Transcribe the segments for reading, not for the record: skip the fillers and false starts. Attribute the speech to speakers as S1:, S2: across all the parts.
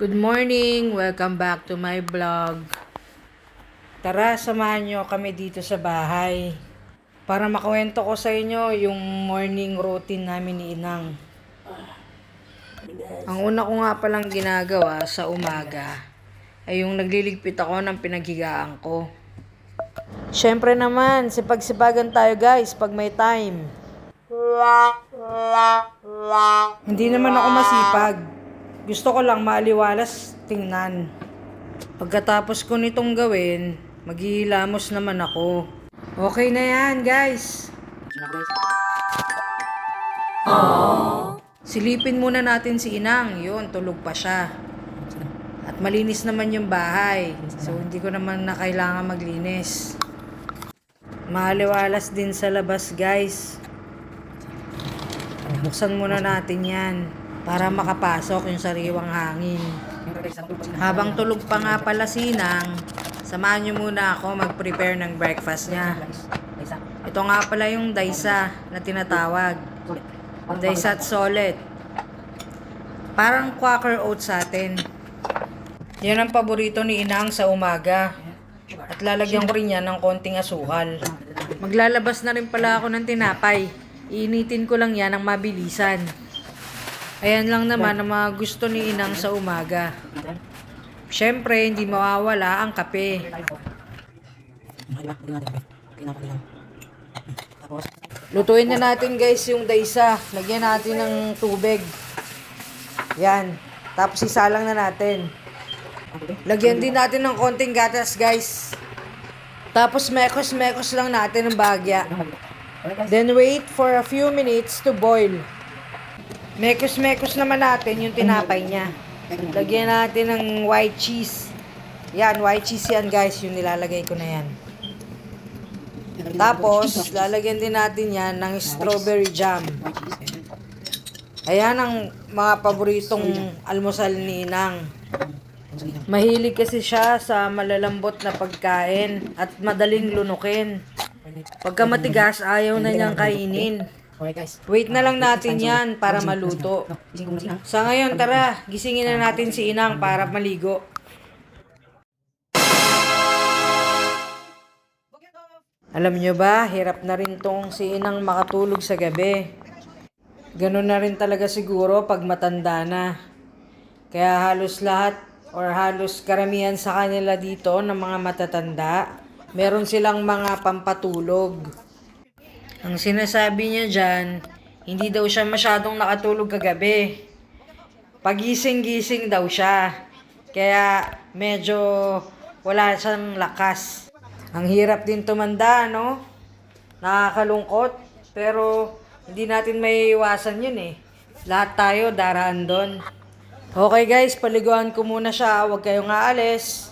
S1: Good morning! Welcome back to my vlog. Tara, samahan nyo kami dito sa bahay para makuwento ko sa inyo yung morning routine namin ni Inang. Ang una ko nga palang ginagawa sa umaga ay yung nagliligpit ako ng pinaghigaan ko. Syempre naman, sipag-sipagan tayo guys pag may time. Hindi naman ako masipag. Gusto ko lang maaliwalas tingnan. Pagkatapos ko nitong gawin, maghihilamos naman ako. Okay na yan, guys. Silipin muna natin si Inang. Yun, tulog pa siya. At malinis naman yung bahay. So, hindi ko naman na kailangan maglinis. Maaliwalas din sa labas, guys. Buksan muna natin yan para makapasok yung sariwang hangin. Habang tulog pa nga pala si Inang, samahan nyo muna ako mag-prepare ng breakfast niya. Ito nga pala yung daisa na tinatawag. Daisa at solid. Parang Quaker oats sa atin. Yan ang paborito ni Inang sa umaga. At lalagyan ko rin yan ng konting asukal. Maglalabas na rin pala ako ng tinapay. Iinitin ko lang yan ng mabilisan. Ayan lang naman ang mga gusto ni Inang sa umaga. Siyempre, hindi mawawala ang kape. Lutuin na natin guys yung daisa. Lagyan natin ng tubig. Yan. Tapos isalang na natin. Lagyan din natin ng konting gatas guys. Tapos mekos-mekos lang natin ng bagya. Then wait for a few minutes to boil. Mekos-mekos naman natin yung tinapay niya. Lagyan natin ng white cheese. Yan, white cheese yan guys. Yung nilalagay ko na yan. Tapos, lalagyan din natin yan ng strawberry jam. Ayan ang mga paboritong almusal ni Inang. Mahilig kasi siya sa malalambot na pagkain at madaling lunukin. Pagka matigas, ayaw na niyang kainin. Wait na lang natin yan para maluto. Sa ngayon, tara, gisingin na natin si Inang para maligo. Alam nyo ba, hirap na rin tong si Inang makatulog sa gabi. Ganun na rin talaga siguro pag matanda na. Kaya halos lahat or halos karamihan sa kanila dito ng mga matatanda, meron silang mga pampatulog. Ang sinasabi niya dyan, hindi daw siya masyadong nakatulog kagabi. Pagising-gising daw siya. Kaya medyo wala siyang lakas. Ang hirap din tumanda, no? Nakakalungkot. Pero hindi natin maiiwasan yun eh. Lahat tayo daraan doon. Okay guys, paliguan ko muna siya. Huwag kayong aalis.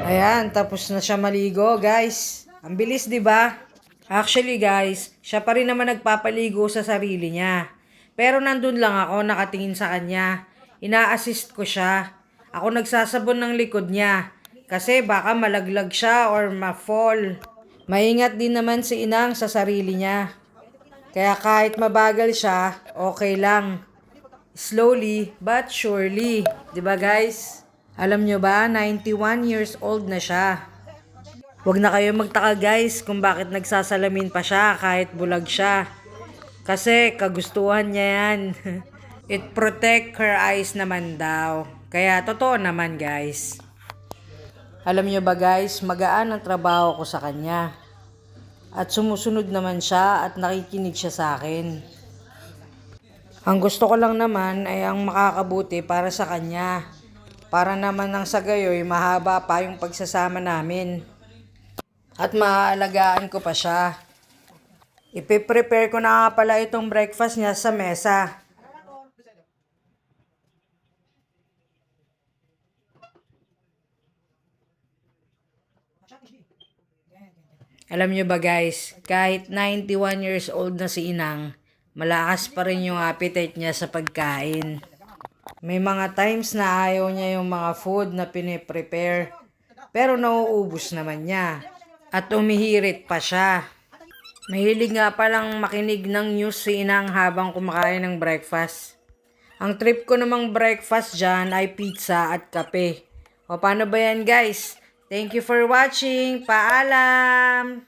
S1: Ayan, tapos na siya maligo guys. Ang bilis, di ba? Actually guys, siya pa rin naman nagpapaligo sa sarili niya. Pero nandun lang ako nakatingin sa kanya. Ina-assist ko siya. Ako nagsasabon ng likod niya. Kasi baka malaglag siya or ma-fall. Maingat din naman si Inang sa sarili niya. Kaya kahit mabagal siya, okay lang. Slowly but surely. Diba guys? Alam nyo ba, 91 years old na siya. Huwag na kayo magtaka guys kung bakit nagsasalamin pa siya kahit bulag siya. Kasi kagustuhan niya yan. It protect her eyes naman daw. Kaya totoo naman guys. Alam niyo ba guys, magaan ang trabaho ko sa kanya. At sumusunod naman siya at nakikinig siya sa akin. Ang gusto ko lang naman ay ang makakabuti para sa kanya. Para naman nang sa gayoy mahaba pa yung pagsasama namin. At maaalagaan ko pa siya. Ipiprepare ko na nga pala itong breakfast niya sa mesa. Alam nyo ba guys, kahit 91 years old na si Inang, malakas pa rin yung appetite niya sa pagkain. May mga times na ayaw niya yung mga food na piniprepare, pero nauubos naman niya. At umihirit pa siya. Mahilig nga palang makinig ng news si Inang habang kumakain ng breakfast. Ang trip ko namang breakfast dyan ay pizza at kape. O paano ba yan guys? Thank you for watching. Paalam!